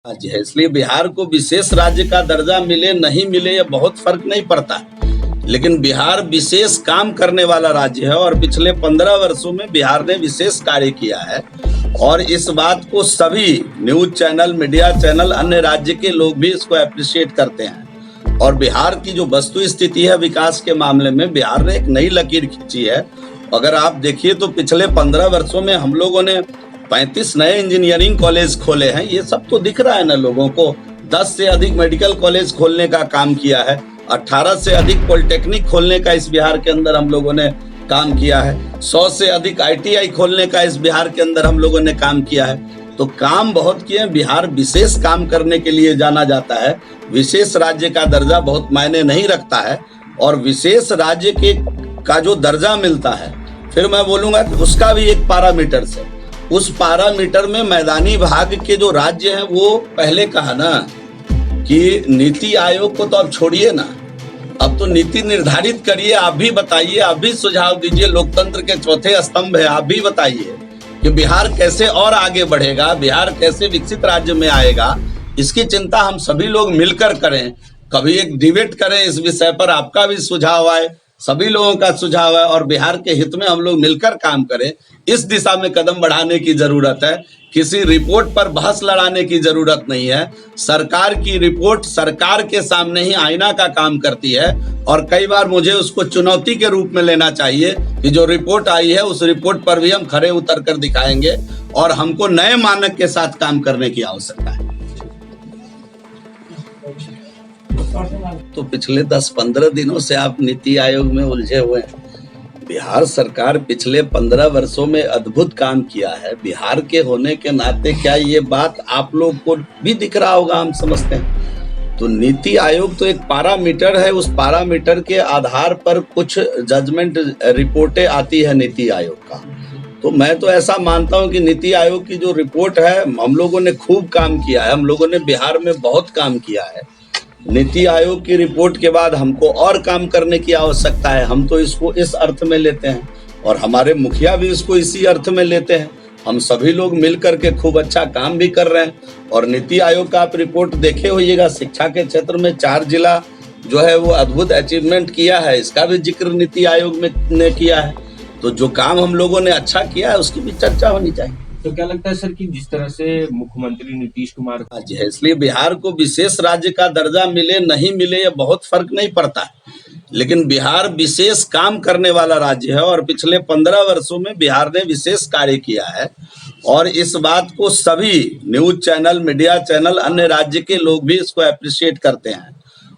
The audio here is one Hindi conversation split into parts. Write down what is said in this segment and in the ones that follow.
राज्य है, इसलिए बिहार को विशेष राज्य का दर्जा मिले नहीं मिले ये बहुत फर्क नहीं पड़ता है। लेकिन बिहार विशेष काम करने वाला राज्य है और पिछले 15 वर्षों में बिहार ने विशेष कार्य किया है और इस बात को सभी न्यूज चैनल, मीडिया चैनल, अन्य राज्य के लोग भी इसको अप्रिशिएट करते हैं। और बिहार की जो वस्तु स्थिति है विकास के मामले में, बिहार ने एक नई लकीर खींची है। अगर आप देखिए तो पिछले 15 वर्षों में हम लोगों ने 35 नए इंजीनियरिंग कॉलेज खोले हैं। ये सब तो दिख रहा है ना लोगों को। 10 से अधिक मेडिकल कॉलेज खोलने का काम किया है। 18 से अधिक पॉलिटेक्निक खोलने का इस बिहार के अंदर हम लोगों ने काम किया है। 100 से अधिक ITI खोलने का इस बिहार के अंदर हम लोगों ने काम किया है। तो काम बहुत किए। बिहार विशेष काम करने के लिए जाना जाता है। विशेष राज्य का दर्जा बहुत मायने नहीं रखता है और विशेष राज्य के का जो दर्जा मिलता है, फिर मैं बोलूंगा कि उसका भी एक पैरामीटर से, उस पैरामीटर में मैदानी भाग के जो राज्य हैं वो पहले कहा ना कि नीति आयोग को तो अब छोड़िए ना, अब तो नीति निर्धारित करिए। आप भी बताइए, आप भी सुझाव दीजिए। लोकतंत्र के चौथे स्तंभ है, आप भी बताइए कि बिहार कैसे और आगे बढ़ेगा, बिहार कैसे विकसित राज्य में आएगा। इसकी चिंता हम सभी लोग मिलकर करें। कभी एक डिबेट करें इस विषय पर, आपका भी सुझाव आए, सभी लोगों का सुझाव है और बिहार के हित में हम लोग मिलकर काम करें। इस दिशा में कदम बढ़ाने की जरूरत है। किसी रिपोर्ट पर बहस लड़ाने की जरूरत नहीं है। सरकार की रिपोर्ट सरकार के सामने ही आईना का काम करती है और कई बार मुझे उसको चुनौती के रूप में लेना चाहिए कि जो रिपोर्ट आई है उस रिपोर्ट पर भी हम खरे उतर कर दिखाएंगे और हमको नए मानक के साथ काम करने की आवश्यकता है। तो पिछले 10-15 दिनों से आप नीति आयोग में उलझे हुए हैं। बिहार सरकार पिछले 15 वर्षों में अद्भुत काम किया है। बिहार के होने के नाते क्या ये बात आप लोग को भी दिख रहा होगा, हम समझते हैं। तो नीति आयोग तो एक पैरामीटर है, उस पैरामीटर के आधार पर कुछ जजमेंट रिपोर्टें आती है नीति आयोग का। तो मैं तो ऐसा मानता हूं कि नीति आयोग की जो रिपोर्ट है, हम लोगों ने खूब काम किया है। हम लोगों ने बिहार में बहुत काम किया है। नीति आयोग की रिपोर्ट के बाद हमको और काम करने की आवश्यकता है। हम तो इसको इस अर्थ में लेते हैं और हमारे मुखिया भी इसको इसी अर्थ में लेते हैं। हम सभी लोग मिलकर के खूब अच्छा काम भी कर रहे हैं। और नीति आयोग का आप रिपोर्ट देखे होइएगा, शिक्षा के क्षेत्र में 4 जिला जो है वो अद्भुत अचीवमेंट किया है, इसका भी जिक्र नीति आयोग ने किया है। तो जो काम हम लोगों ने अच्छा किया है उसकी भी चर्चा होनी चाहिए। तो क्या लगता है सर कि जिस तरह से मुख्यमंत्री नीतीश कुमार राज्य है, इसलिए बिहार को विशेष राज्य का दर्जा मिले नहीं मिले ये बहुत फर्क नहीं पड़ता है। लेकिन बिहार विशेष काम करने वाला राज्य है और पिछले 15 वर्षों में बिहार ने विशेष कार्य किया है और इस बात को सभी न्यूज चैनल, मीडिया चैनल, अन्य राज्य के लोग भी इसको अप्रिशिएट करते हैं।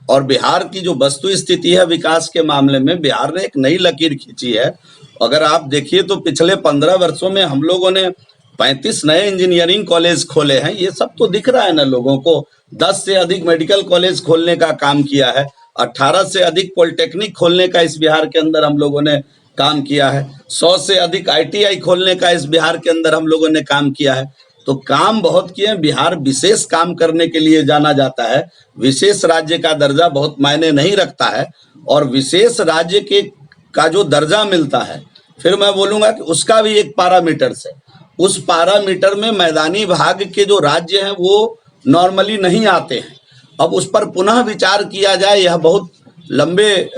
और बिहार की जो वस्तु स्थिति है विकास के मामले में, बिहार ने एक नई लकीर खींची है। अगर आप देखिए तो पिछले 15 वर्षों में हम लोगों ने 35 नए इंजीनियरिंग कॉलेज खोले हैं। ये सब तो दिख रहा है ना लोगों को। 10 से अधिक मेडिकल कॉलेज खोलने का काम किया है। 18 से अधिक पॉलिटेक्निक खोलने का इस बिहार के अंदर हम लोगों ने काम किया है। 100 से अधिक ITI खोलने का इस बिहार के अंदर हम लोगों ने काम किया है। तो काम बहुत किए। बिहार विशेष काम करने के लिए जाना जाता है। विशेष राज्य का दर्जा बहुत मायने नहीं रखता है और विशेष राज्य के का जो दर्जा मिलता है, फिर मैं बोलूंगा कि उसका भी एक पैरामीटर से, उस पैरामीटर में मैदानी भाग के जो राज्य हैं वो नॉर्मली नहीं आते हैं। अब उस पर पुनः विचार किया जाए, यह बहुत लंबे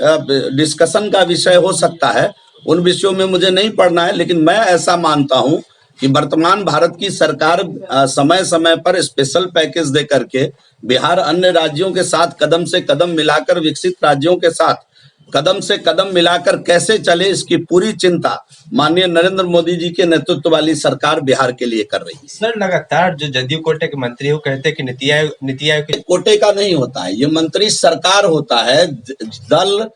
डिस्कशन का विषय हो सकता है। उन विषयों में मुझे नहीं पढ़ना है, लेकिन मैं ऐसा मानता हूं कि वर्तमान भारत की सरकार समय समय पर स्पेशल पैकेज दे करके बिहार अन्य राज्यों के साथ कदम से कदम मिलाकर, विकसित राज्यों के साथ कदम से कदम मिलाकर कैसे चले, इसकी पूरी चिंता माननीय नरेंद्र मोदी जी के नेतृत्व वाली सरकार बिहार के लिए कर रही है। सर, लगातार जो जदयू कोटे के मंत्री वो कहते हैं कि नीति आयोग के कोटे का नहीं होता है, ये मंत्री सरकार होता है। दल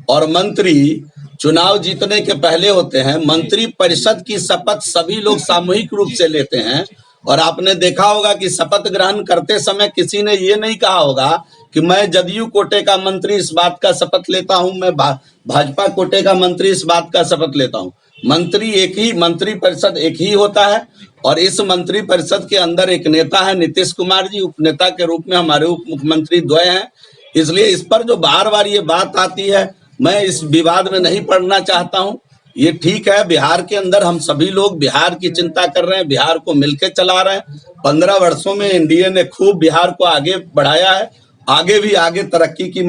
और मंत्री चुनाव जीतने के पहले होते हैं। मंत्री परिषद की शपथ सभी लोग सामूहिक रूप से लेते हैं और आपने देखा होगा कि शपथ ग्रहण करते समय किसी ने ये नहीं कहा होगा कि मैं जदयू कोटे का मंत्री इस बात का शपथ लेता हूं, मैं भाजपा कोटे का मंत्री इस बात का शपथ लेता हूं। मंत्री एक ही, मंत्री परिषद एक ही होता है और इस मंत्री परिषद के अंदर एक नेता है नीतीश कुमार जी, उपनेता के रूप में हमारे उप मुख्यमंत्री द्वय हैं। इसलिए इस पर जो बार बार ये बात आती है, मैं इस विवाद में नहीं पड़ना चाहता हूं। ये ठीक है, बिहार के अंदर हम सभी लोग बिहार की चिंता कर रहे हैं, बिहार को मिलके चला रहे हैं। 15 वर्षों में एनडीए ने खूब बिहार को आगे बढ़ाया है, आगे भी आगे तरक्की की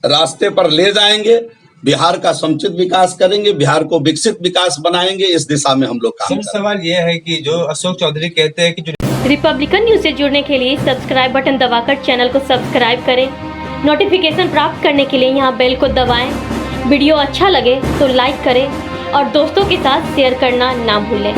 रास्ते पर ले जाएंगे। बिहार का समुचित विकास करेंगे, बिहार को विकसित विकास बनाएंगे, इस दिशा में हम लोग काम करेंगे। सवाल ये है कि जो अशोक चौधरी कहते हैं कि जो रिपब्लिकन न्यूज से जुड़ने के लिए सब्सक्राइब बटन दबाकर चैनल को सब्सक्राइब करें। नोटिफिकेशन प्राप्त करने के लिए यहाँ बेल को दबाएं। वीडियो अच्छा लगे तो लाइक करें और दोस्तों के साथ शेयर करना ना भूलें।